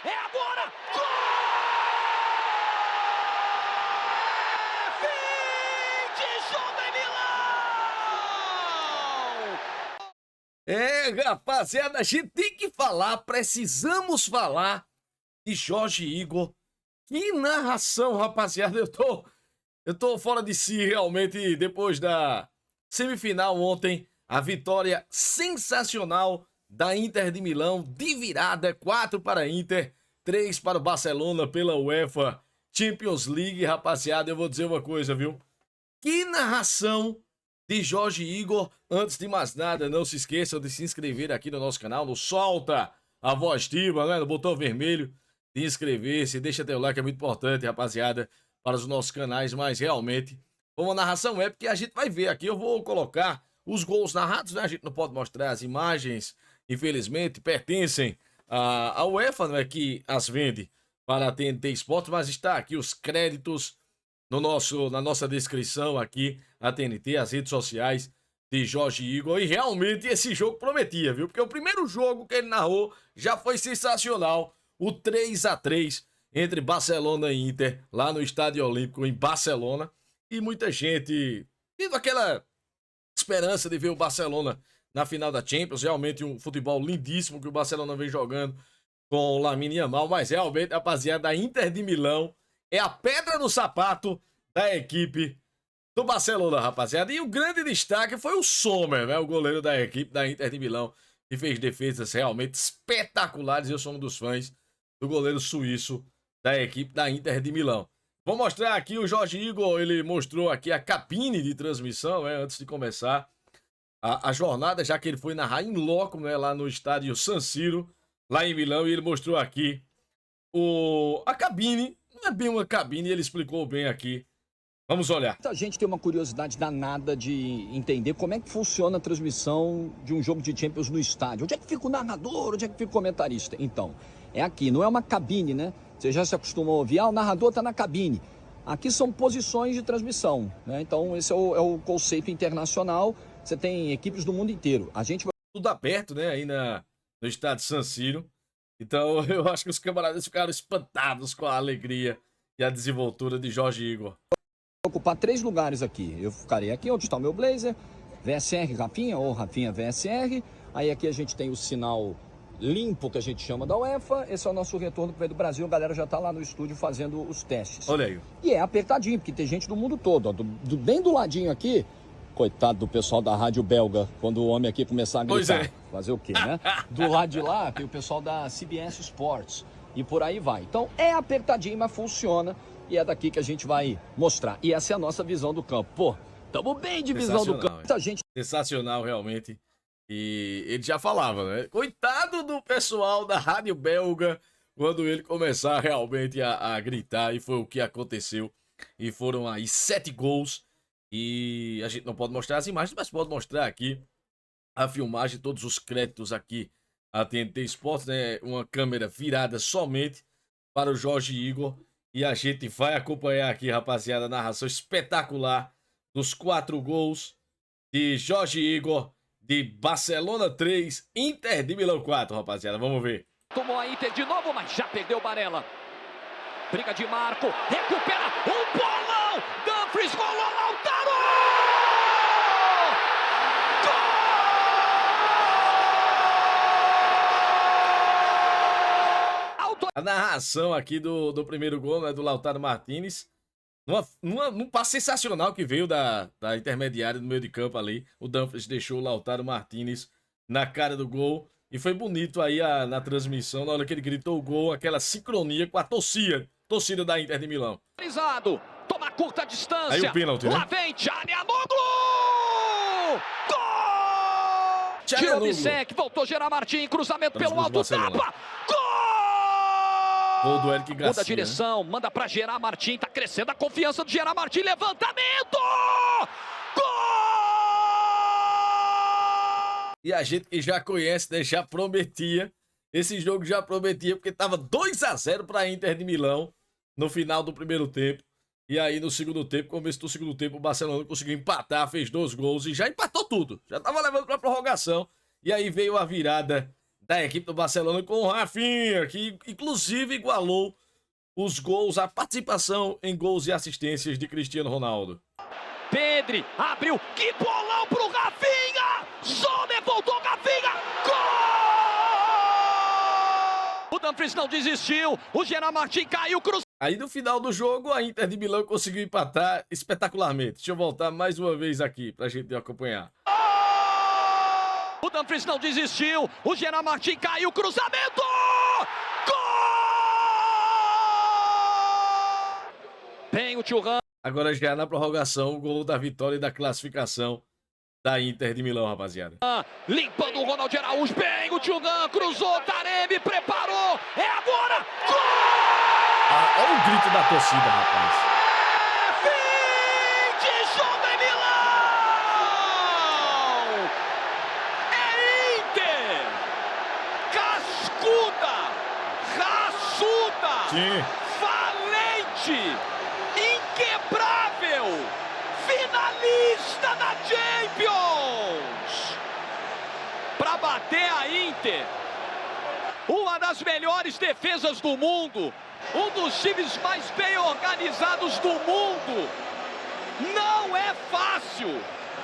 É agora! Gol! Fim de jogo em Milão! Rapaziada, a gente tem que falar, precisamos falar de Jorge Igor. Que narração, rapaziada, eu tô fora de si realmente depois da semifinal ontem, a vitória sensacional da Inter de Milão, de virada, 4 para a Inter, 3 para o Barcelona pela UEFA Champions League, rapaziada, eu vou dizer uma coisa, viu? Que narração de Jorge Igor. Antes de mais nada, não se esqueçam de se inscrever aqui no nosso canal, no Solta a Voz Diva, né? No botão vermelho, de inscrever-se, deixa teu like, é muito importante, rapaziada, para os nossos canais, mas realmente, uma narração épica que a gente vai ver aqui, eu vou colocar os gols narrados, né? A gente não pode mostrar as imagens, infelizmente, pertencem à UEFA, não é que as vende para a TNT Sports, mas está aqui os créditos na nossa descrição aqui, a TNT, as redes sociais de Jorge Igor. E realmente esse jogo prometia, viu? Porque o primeiro jogo que ele narrou já foi sensacional. O 3-3 entre Barcelona e Inter, lá no Estádio Olímpico, em Barcelona. E muita gente tendo aquela esperança de ver o Barcelona na final da Champions. Realmente um futebol lindíssimo que o Barcelona vem jogando com o Lamine Yamal. Mas realmente, rapaziada, a Inter de Milão é a pedra no sapato da equipe do Barcelona, rapaziada. E o grande destaque foi o Sommer, né? O goleiro da equipe da Inter de Milão, que fez defesas realmente espetaculares. Eu sou um dos fãs do goleiro suíço da equipe da Inter de Milão. Vou mostrar aqui o Jorge Igor, ele mostrou aqui a cabine de transmissão, né? Antes de começar a jornada, já que ele foi narrar em loco, né? Lá no estádio San Siro, lá em Milão, e ele mostrou aqui a cabine. Não é bem uma cabine, ele explicou bem aqui. Vamos olhar. Muita gente tem uma curiosidade danada de entender como é que funciona a transmissão de um jogo de Champions no estádio. Onde é que fica o narrador? Onde é que fica o comentarista? Então, é aqui, não é uma cabine, né? Você já se acostumou a ouvir, o narrador está na cabine. Aqui são posições de transmissão, né? Então, esse é o conceito internacional. Você tem equipes do mundo inteiro. A gente vai... Tudo aberto, né? Aí no estádio San Siro. Então, eu acho que os camaradas ficaram espantados com a alegria e a desenvoltura de Jorge Igor. ocupar 3 lugares aqui. Eu ficarei aqui onde está o meu blazer, VSR Rafinha ou Rafinha VSR. Aí aqui a gente tem o sinal limpo que a gente chama da UEFA. Esse é o nosso retorno que veio do Brasil. A galera já está lá no estúdio fazendo os testes. Olha aí. E é apertadinho, porque tem gente do mundo todo. Ó, bem do ladinho aqui, coitado do pessoal da rádio belga, quando o homem aqui começar a gritar. Pois é. Fazer o quê, né? Do lado de lá tem o pessoal da CBS Sports. E por aí vai. Então é apertadinho, mas funciona. E é daqui que a gente vai mostrar. E essa é a nossa visão do campo. Pô, tamo bem de visão do campo. Muita gente... Sensacional, realmente. E ele já falava, né? Coitado do pessoal da rádio belga quando ele começar realmente a gritar. E foi o que aconteceu. E foram aí 7 gols. E a gente não pode mostrar as imagens, mas pode mostrar aqui a filmagem, todos os créditos aqui. A TNT Sports, né? Uma câmera virada somente para o Jorge Igor. E a gente vai acompanhar aqui, rapaziada, a narração espetacular dos 4 gols de Jorge Igor, de Barcelona 3, Inter de Milão 4, rapaziada. Vamos ver. Tomou a Inter de novo, mas já perdeu o Barella. Briga de Marco, recupera um bolão! Dumfries, golou Lautaro! A narração aqui do primeiro gol, né, do Lautaro Martinez, num passe sensacional que veio da intermediária do meio de campo ali. O Dumfries deixou o Lautaro Martinez na cara do gol. E foi bonito aí na transmissão, na hora que ele gritou o gol, aquela sincronia com a torcida da Inter de Milão. Toma curta distância. Aí o pênalti, né? Lá vem Çalhanoğlu! Gol! Tirou Bissek, voltou Gerard Martin, cruzamento pelo alto, tapa! Gol! Gol do Eric Garcia. Muda a direção, manda pra Gerard Martin, tá crescendo a confiança do Gerard Martin, levantamento! Gol! E a gente que já conhece, né, já prometia, esse jogo já prometia, porque tava 2-0 pra Inter de Milão no final do primeiro tempo. E aí no segundo tempo, começo do segundo tempo, o Barcelona conseguiu empatar, fez 2 gols e já empatou tudo. Já tava levando pra prorrogação. E aí veio a virada da equipe do Barcelona com o Rafinha, que inclusive igualou os gols, a participação em gols e assistências de Cristiano Ronaldo. Pedri abriu, que bolão pro Rafinha! Sommer voltou, Rafinha! Gol! O Dumfries não desistiu, o Gerard Martin caiu, cruzou. Aí no final do jogo, a Inter de Milão conseguiu empatar espetacularmente. Deixa eu voltar mais uma vez aqui pra gente acompanhar. O Dumfries não desistiu, o Gerard Martin caiu, cruzamento! Gol! Bem o Thuram. Agora já na prorrogação, o gol da vitória e da classificação da Inter de Milão, rapaziada. Limpando o Ronald Araújo, bem o Thuram, cruzou, Taremi preparou, é agora! Gol! Olha o grito da torcida, rapaz. Fim de jogo em Milão! É Inter! Cascuda! Raçuda! Sim. Valente! Inquebrável! Finalista da Champions! Para bater a Inter, uma das melhores defesas do mundo, um dos times mais bem organizados do mundo. Não é fácil.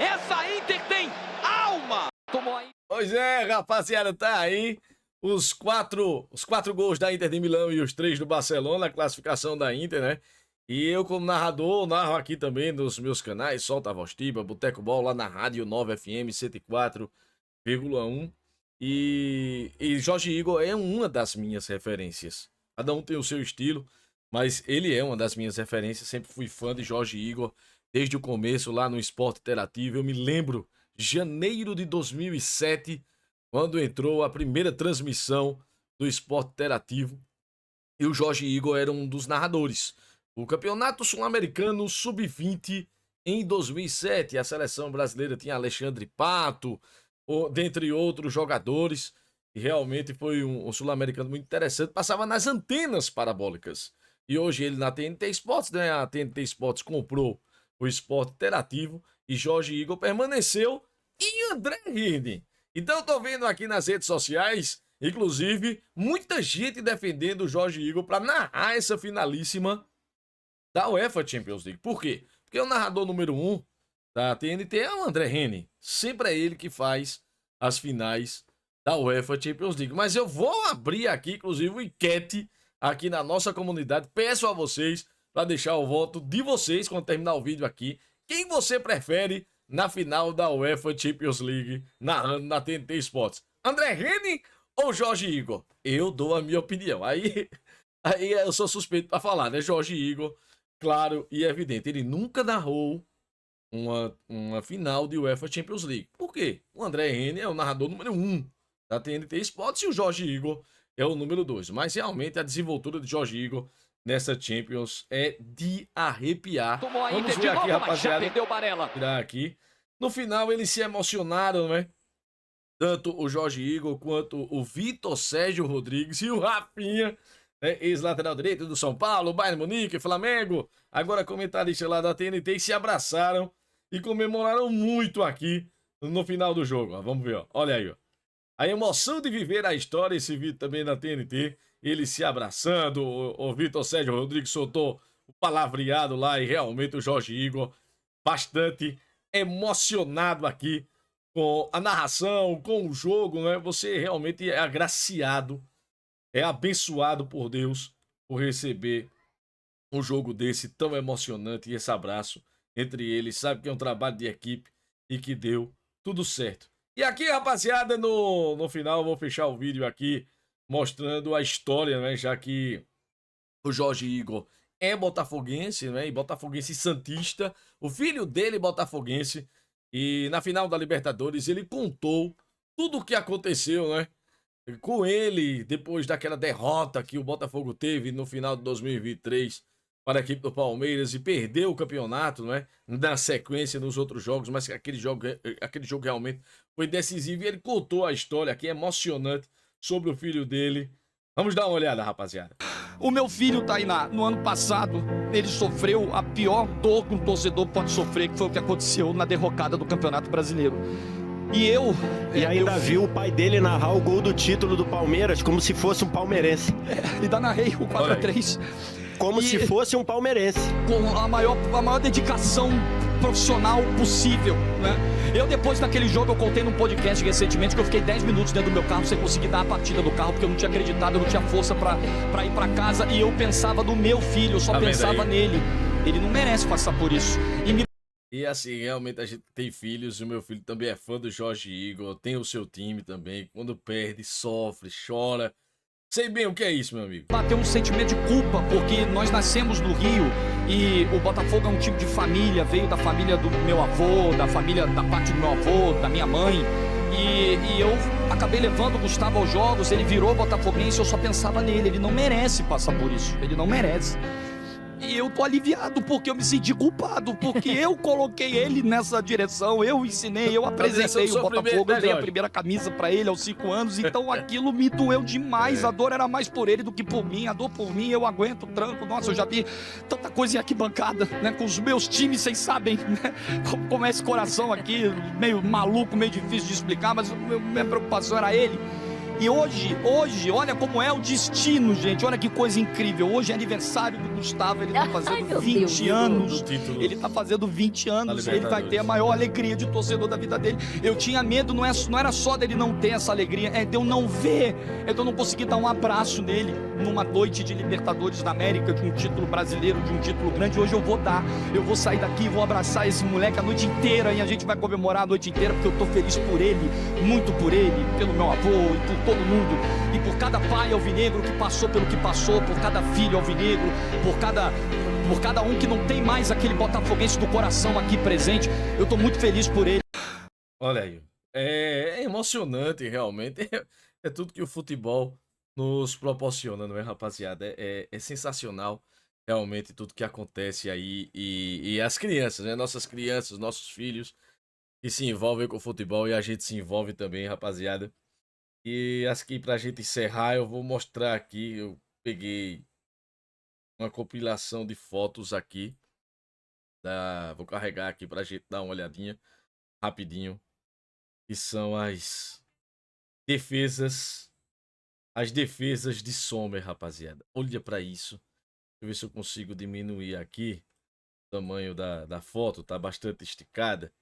Essa Inter tem alma. Tomou aí. Pois é, rapaziada, tá aí os quatro gols da Inter de Milão e os 3 do Barcelona, a classificação da Inter, né? E eu, como narrador, narro aqui também nos meus canais, Solta a Voz Tiba, Boteco Ball, lá na Rádio 9 FM 104,1. E Jorge Igor é uma das minhas referências. Cada um tem o seu estilo, mas ele é uma das minhas referências. Sempre fui fã de Jorge Igor desde o começo lá no Esporte Interativo. Eu me lembro, janeiro de 2007, quando entrou a primeira transmissão do Esporte Interativo. E o Jorge Igor era um dos narradores. O Campeonato Sul-Americano Sub-20 em 2007. A seleção brasileira tinha Alexandre Pato, dentre outros jogadores. E realmente foi um sul-americano muito interessante. Passava nas antenas parabólicas. E hoje ele na TNT Sports, né? A TNT Sports comprou o Esporte Interativo. E Jorge Igor permaneceu em André Rene. Então eu tô vendo aqui nas redes sociais, inclusive, muita gente defendendo o Jorge Igor para narrar essa finalíssima da UEFA Champions League. Por quê? Porque o narrador número 1 da TNT é o André Rene. Sempre é ele que faz as finais da UEFA Champions League. Mas eu vou abrir aqui, inclusive, uma enquete aqui na nossa comunidade. Peço a vocês para deixar o voto de vocês quando terminar o vídeo aqui. Quem você prefere na final da UEFA Champions League na TNT Sports? André Rene ou Jorge Igor? Eu dou a minha opinião. Aí eu sou suspeito para falar, né? Jorge Igor, claro e evidente. Ele nunca narrou uma final de UEFA Champions League. Por quê? O André Rene é o narrador número 1 da TNT Sports e o Jorge Igor é o número 2. Mas realmente a desenvoltura de Jorge Igor nessa Champions é de arrepiar. Tomou a Vamos Inter ver de aqui, novo, mas já rapaziada. perdeu Barella. Tirar aqui. No final eles se emocionaram, né? Tanto o Jorge Igor quanto o Vitor Sérgio Rodrigues e o Rafinha, né? Ex-lateral direito do São Paulo, Bayern Munique, Flamengo, agora comentarista lá da TNT, e se abraçaram e comemoraram muito aqui no final do jogo. Ó, vamos ver, ó. Olha aí, ó. A emoção de viver a história, esse vídeo também na TNT, eles se abraçando, o Vitor Sérgio Rodrigues soltou o palavreado lá e realmente o Jorge Igor bastante emocionado aqui com a narração, com o jogo, né? Você realmente é agraciado, é abençoado por Deus por receber um jogo desse tão emocionante e esse abraço entre eles. Sabe que é um trabalho de equipe e que deu tudo certo. E aqui, rapaziada, no final eu vou fechar o vídeo aqui mostrando a história, né? Já que o Jorge Igor é botafoguense, né? E botafoguense santista. O filho dele botafoguense. E na final da Libertadores ele contou tudo o que aconteceu, né? Com ele, depois daquela derrota que o Botafogo teve no final de 2023 para a equipe do Palmeiras e perdeu o campeonato, né? Na sequência nos outros jogos, mas aquele jogo realmente foi decisivo e ele contou a história aqui, emocionante, sobre o filho dele. Vamos dar uma olhada, rapaziada. O meu filho, Tainá, no ano passado, ele sofreu a pior dor que um torcedor pode sofrer, que foi o que aconteceu na derrocada do Campeonato Brasileiro. E ainda viu o pai dele narrar o gol do título do Palmeiras como se fosse um palmeirense. Ainda narrei o 4x3. Como se fosse um palmeirense. Com a maior dedicação profissional possível, né? Eu, depois daquele jogo, eu contei num podcast recentemente que eu fiquei 10 minutos dentro do meu carro sem conseguir dar a partida do carro, porque eu não tinha acreditado, eu não tinha força pra ir pra casa, e eu pensava no meu filho, eu só pensava nele. Ele não merece passar por isso. E assim, realmente a gente tem filhos, o meu filho também é fã do Jorge Igor, tem o seu time também, quando perde, sofre, chora. Sei bem o que é isso, meu amigo. Bateu um sentimento de culpa, porque nós nascemos no Rio e o Botafogo é um time de família, veio da família do meu avô, da parte do meu avô, da minha mãe. E eu acabei levando o Gustavo aos jogos, ele virou botafoguense, eu só pensava nele, ele não merece passar por isso, ele não merece. E eu tô aliviado porque eu me senti culpado, porque eu coloquei ele nessa direção, eu ensinei, eu apresentei o Botafogo, eu dei a primeira camisa pra ele aos 5 anos, então aquilo me doeu demais, a dor era mais por ele do que por mim, a dor por mim, eu aguento o tranco, nossa, eu já vi tanta coisa em arquibancada, né, com os meus times, vocês sabem, né, como é esse coração aqui, meio maluco, meio difícil de explicar, mas minha preocupação era ele. E hoje, olha como é o destino, gente. Olha que coisa incrível. Hoje é aniversário do Gustavo, ele tá fazendo 20 anos. Ele tá fazendo 20 anos. Ele vai ter a maior alegria de torcedor da vida dele. Eu tinha medo, não era só dele não ter essa alegria, é de eu não ver, é de eu não conseguir dar um abraço nele numa noite de Libertadores da América, de um título brasileiro, de um título grande. Hoje eu vou dar. Eu vou sair daqui, vou abraçar esse moleque a noite inteira e a gente vai comemorar a noite inteira porque eu tô feliz por ele, muito por ele, pelo meu avô e por todo mundo, e por cada pai alvinegro que passou pelo que passou, por cada filho alvinegro, por cada um que não tem mais aquele botafoguense do coração aqui presente. Eu tô muito feliz por ele. Olha aí, é emocionante realmente, é tudo que o futebol nos proporciona, não é, rapaziada? É sensacional realmente tudo que acontece aí, e as crianças, né? Nossas crianças, nossos filhos que se envolvem com o futebol, e a gente se envolve também, rapaziada. E aqui pra gente encerrar, eu vou mostrar aqui, eu peguei uma compilação de fotos aqui, vou carregar aqui pra gente dar uma olhadinha rapidinho, que são as defesas de Sommer, rapaziada. Olha pra isso, deixa eu ver se eu consigo diminuir aqui o tamanho da foto, tá bastante esticada,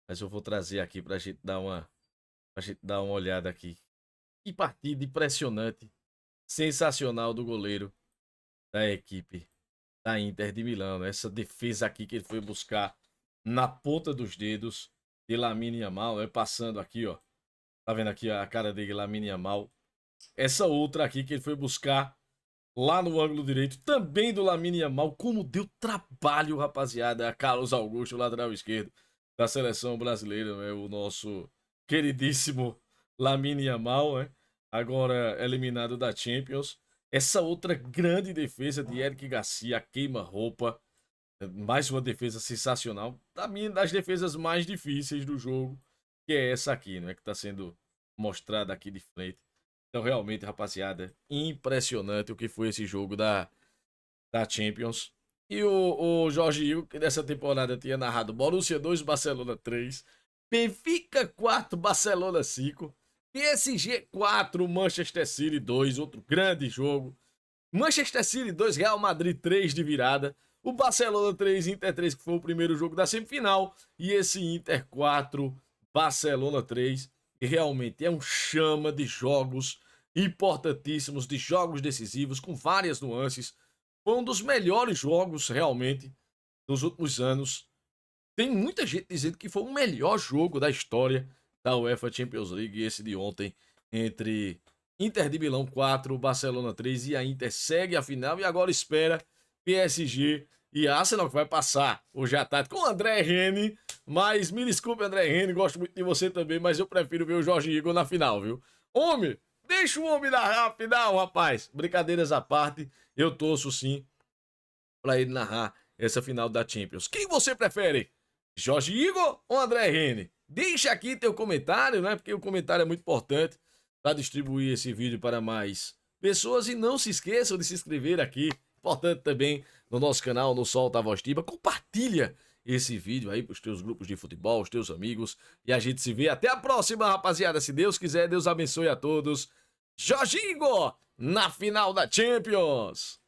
mas eu vou trazer aqui pra gente dar uma olhada aqui. Que partida impressionante, sensacional do goleiro da equipe da Inter de Milão. Essa defesa aqui que ele foi buscar na ponta dos dedos de Lamine Yamal, passando aqui, ó. Tá vendo aqui a cara dele, Lamine Yamal. Essa outra aqui que ele foi buscar lá no ângulo direito, também do Lamine Yamal. Como deu trabalho, rapaziada, a Carlos Augusto, lateral esquerdo da seleção brasileira, né? O nosso queridíssimo Lamine Yamal, né? Agora eliminado da Champions. Essa outra grande defesa de Eric Garcia, queima-roupa. Mais uma defesa sensacional. Das defesas mais difíceis do jogo, que é essa aqui, né? Que está sendo mostrada aqui de frente. Então, realmente, rapaziada, impressionante o que foi esse jogo da Champions. E o Jorge Igor, que nessa temporada tinha narrado Borussia 2, Barcelona 3, Benfica 4, Barcelona 5, PSG 4, Manchester City 2, outro grande jogo. Manchester City 2, Real Madrid 3 de virada. O Barcelona 3, Inter 3, que foi o primeiro jogo da semifinal. E esse Inter 4, Barcelona 3. E realmente é um chama de jogos importantíssimos, de jogos decisivos, com várias nuances. Foi um dos melhores jogos, realmente, dos últimos anos. Tem muita gente dizendo que foi o melhor jogo da história da UEFA Champions League, esse de ontem, entre Inter de Milão 4, Barcelona 3, e a Inter segue a final e agora espera PSG e Arsenal, que vai passar hoje à tarde com o André Rene. Mas me desculpe, André Rene, gosto muito de você também, mas eu prefiro ver o Jorge Igor na final, viu? Homem, deixa o homem narrar a final, rapaz. Brincadeiras à parte, eu torço sim para ele narrar essa final da Champions. Quem você prefere? Jorge Igor ou André Rene? Deixa aqui teu comentário, né? Porque o comentário é muito importante para distribuir esse vídeo para mais pessoas. E não se esqueçam de se inscrever aqui. Importante também no nosso canal, no Solta a Voz Tiba. Compartilha esse vídeo aí pros teus grupos de futebol, os teus amigos. E a gente se vê até a próxima, rapaziada. Se Deus quiser, Deus abençoe a todos. Jorginho na final da Champions.